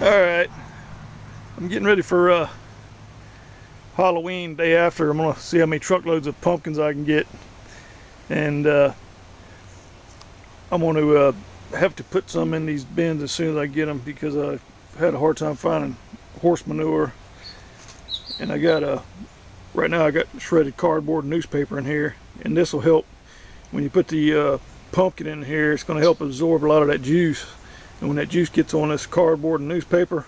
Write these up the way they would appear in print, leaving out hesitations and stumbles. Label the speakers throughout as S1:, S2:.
S1: Alright, I'm getting ready for Halloween day after. I'm going to see how many truckloads of pumpkins I can get. And I'm going to have to put some in these bins as soon as I get them, because I've had a hard time finding horse manure. And right now I got shredded cardboard and newspaper in here. And this will help when you put the pumpkin in here. It's going to help absorb a lot of that juice. And when that juice gets on this cardboard and newspaper,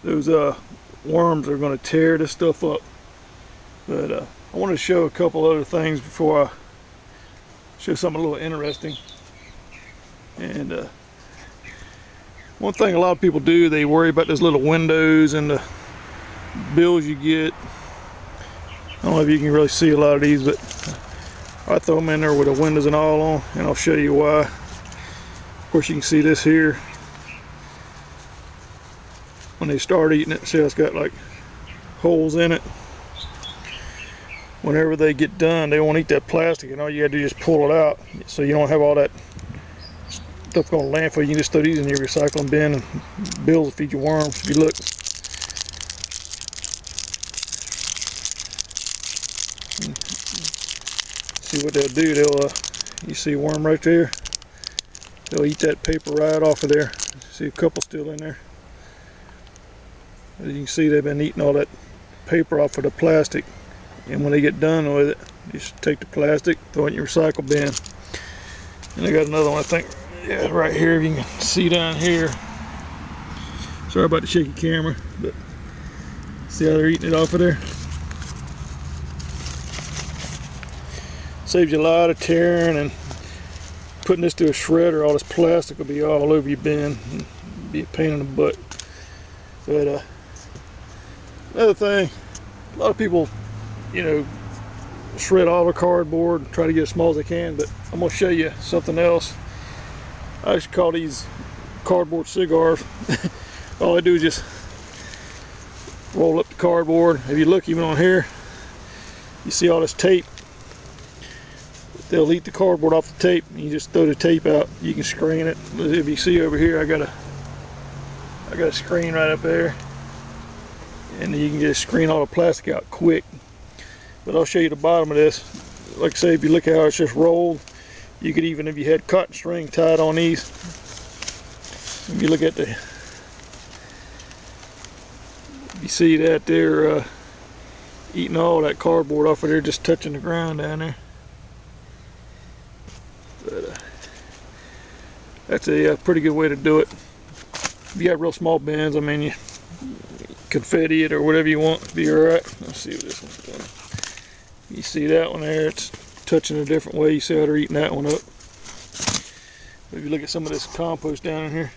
S1: those worms are going to tear this stuff up. But I wanted to show a couple other things before I show something a little interesting. And one thing a lot of people do, they worry about those little windows and the bills you get. I don't know if you can really see a lot of these, but I throw them in there with the windows and all on, and I'll show you why. Of course, you can see this here. When they start eating it, see how it's got like holes in it. Whenever they get done, they won't eat that plastic, and all you gotta do is just pull it out, so you don't have all that stuff going to landfill. You can just throw these in your recycling bin, and bills will feed your worms. If you look, see what they'll do. You see a worm right there? They'll eat that paper right off of there. See a couple still in there. As you can see, they've been eating all that paper off of the plastic. And when they get done with it, you just take the plastic, throw it in your recycle bin. And I got another one, I think, yeah, right here. If you can see down here. Sorry about the shaky camera, but see how they're eating it off of there? Saves you a lot of tearing, and putting this to a shredder, all this plastic will be all over your bin and be a pain in the butt. But another thing, a lot of people, you know, shred all the cardboard and try to get as small as they can, but I'm going to show you something else. I just call these cardboard cigars. All I do is just roll up the cardboard. If you look even on here, you see all this tape. They'll eat the cardboard off the tape, and you just throw the tape out. You can screen it. If you see over here, I got a screen right up there, and you can just screen all the plastic out quick. But I'll show you the bottom of this. Like I say, if you look at how it's just rolled, you could even, if you had cotton string tied on these, if you look at you see that they're eating all that cardboard off of there, just touching the ground down there. But that's a pretty good way to do it. If you have real small bins, I mean, you confetti it or whatever you want, it'll be alright. Let's see what this one's doing. You see that one there, it's touching a different way. You see how they're eating that one up. If you look at some of this compost down in here,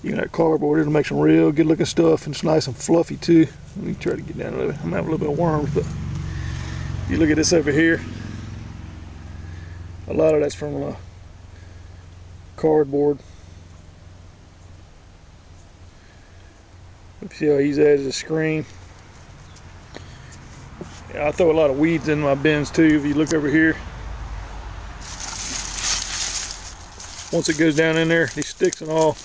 S1: even that cardboard, it'll make some real good looking stuff, and it's nice and fluffy too. Let me try to get down a little bit. I'm having a little bit of worms, but if you look at this over here, a lot of that's from cardboard. You see how easy that is to screen. Yeah, I throw a lot of weeds in my bins too. If you look over here, once it goes down in there, these sticks and all,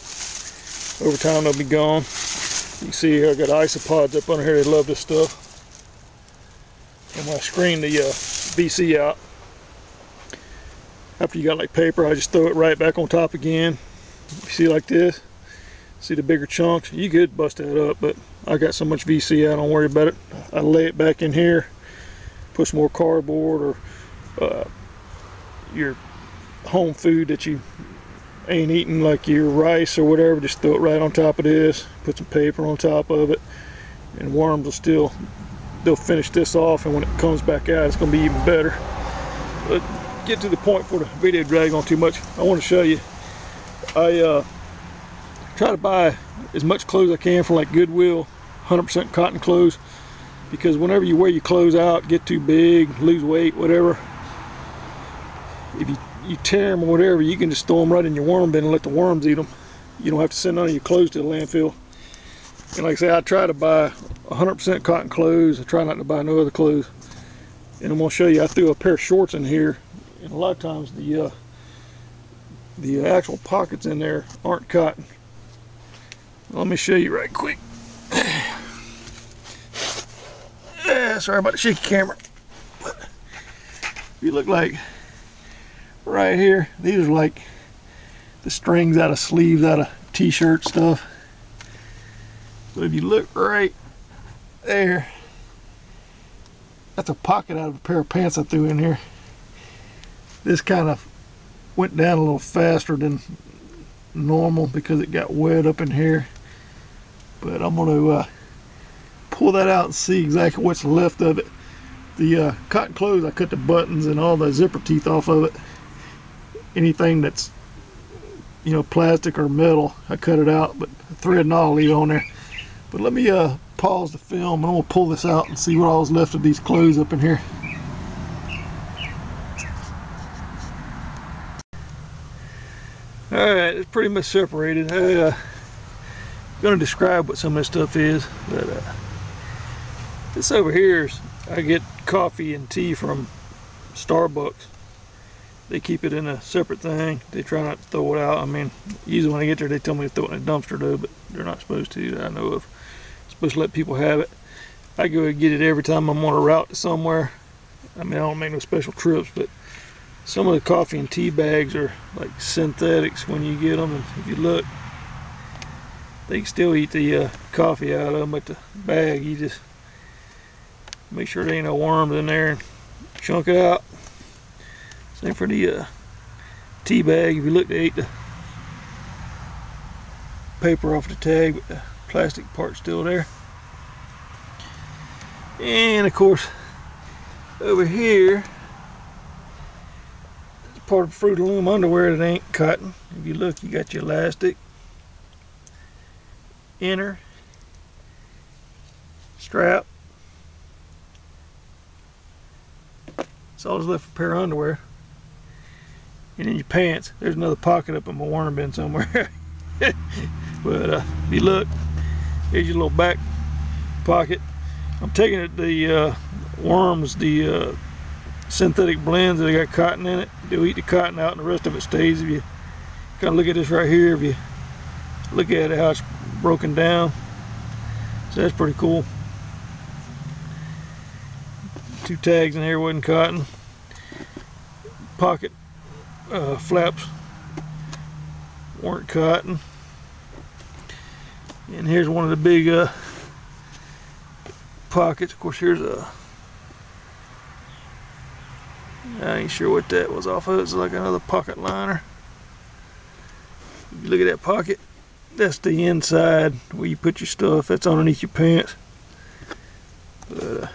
S1: over time they'll be gone. You can see here I got isopods up under here. They love this stuff. And when I screen the BC out, after you got like paper, I just throw it right back on top again. You see like this? See the bigger chunks? You could bust that up, but I got so much VC, I don't worry about it. I lay it back in here, put some more cardboard or your home food that you ain't eating, like your rice or whatever, just throw it right on top of this, put some paper on top of it, and worms will they'll finish this off, and when it comes back out, it's going to be even better. But get to the point before the video drag on too much. I want to show you, I try to buy as much clothes as I can from like Goodwill, 100% cotton clothes, because whenever you wear your clothes out, get too big, lose weight, whatever, if you tear them or whatever, you can just throw them right in your worm bin and let the worms eat them. You don't have to send none of your clothes to the landfill. And like I say, I try to buy 100% cotton clothes. I try not to buy no other clothes. And I'm going to show you, I threw a pair of shorts in here, and a lot of times the the actual pockets in there aren't cotton. Let me show you right quick. Yeah, sorry about the shaky camera. But if you look like right here, these are like the strings out of sleeves out of t-shirt stuff. But if you look right there, that's a pocket out of a pair of pants I threw in here. This kind of went down a little faster than normal because it got wet up in here. But I'm going to pull that out and see exactly what's left of it. The cotton clothes, I cut the buttons and all the zipper teeth off of it. Anything that's, you know, plastic or metal, I cut it out, but thread and all I'll leave on there. But let me pause the film and I'm going to pull this out and see what all's left of these clothes up in here. Alright, it's pretty much separated. I'm going to describe what some of this stuff is, but this over here is, I get coffee and tea from Starbucks. They keep it in a separate thing. They try not to throw it out. I mean, usually when I get there they tell me to throw it in a dumpster though, but they're not supposed to that I know of. Supposed to let people have it. I go and get it every time I'm on a route to somewhere. I mean, I don't make no special trips, but some of the coffee and tea bags are like synthetics when you get them, and if you look, they can still eat the coffee out of them, but the bag, you just make sure there ain't no worms in there and chunk it out. Same for the tea bag. If you look, they ate the paper off the tag, but the plastic part's still there. And of course, over here, part of Fruit of Loom underwear that ain't cotton. If you look, you got your elastic, inner, strap. That's all that's left for a pair of underwear. And in your pants, there's another pocket up in my worm bin somewhere. But if you look, here's your little back pocket. I'm taking it the worms, the synthetic blends that got cotton in it. They'll eat the cotton out and the rest of it stays. If you kind of look at this right here, if you look at it how it's broken down, so that's pretty cool. Two tags in here wasn't cotton. Pocket flaps weren't cotton. And here's one of the big pockets. Of course, here's a, I ain't sure what that was off of. It's like another pocket liner. If you look at that pocket, that's the inside where you put your stuff. That's underneath your pants. But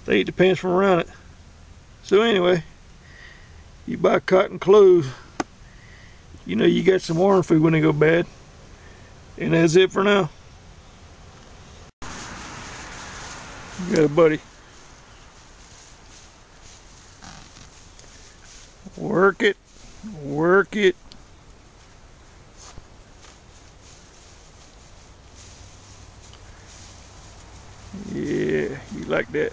S1: they eat the pants from around it. So anyway, you buy cotton clothes, you know you got some worm food when they go bad. And that's it for now. You got a buddy. Work it, work it. Yeah, you like that.